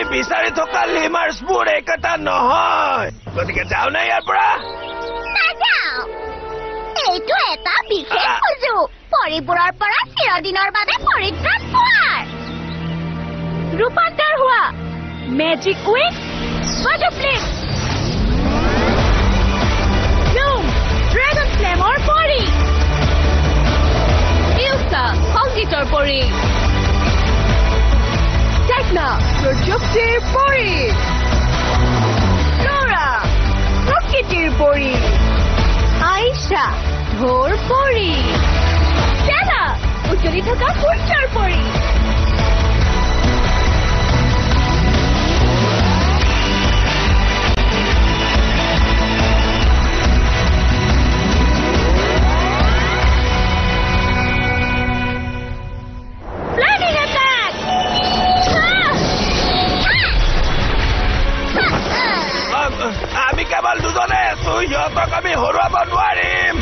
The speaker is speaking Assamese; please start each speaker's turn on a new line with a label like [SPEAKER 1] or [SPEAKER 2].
[SPEAKER 1] বিচাৰি থকা লিমাৰ্ছবোৰ একেটা নহয় গতিকে যাওঁ নাই ইয়াৰ পৰা
[SPEAKER 2] এইটো এটা বিশেষ সুযোগ পৰিবোৰৰ পৰা চিৰদিনৰ বাবে পৰিত্ৰাণ পোৱাৰ ৰূপান্তৰ হোৱা মেজিক উইক বাটাৰফ্লিপ ব্লুম ড্ৰেগন ফ্লেমৰ পৰী ইউছা সংগীতৰ পৰী টেকনা প্ৰযুক্তিৰ পৰী ফ্ল'ৰা প্ৰকৃতিৰ পৰী আইশা ঢৌৰ পৰী ষ্টেলা উজ্জ্বলি থকা সূৰ্যৰ পৰী
[SPEAKER 1] আমি কেৱল দুজনে আছো সিহঁতক আমি হৰুৱাব নোৱাৰিম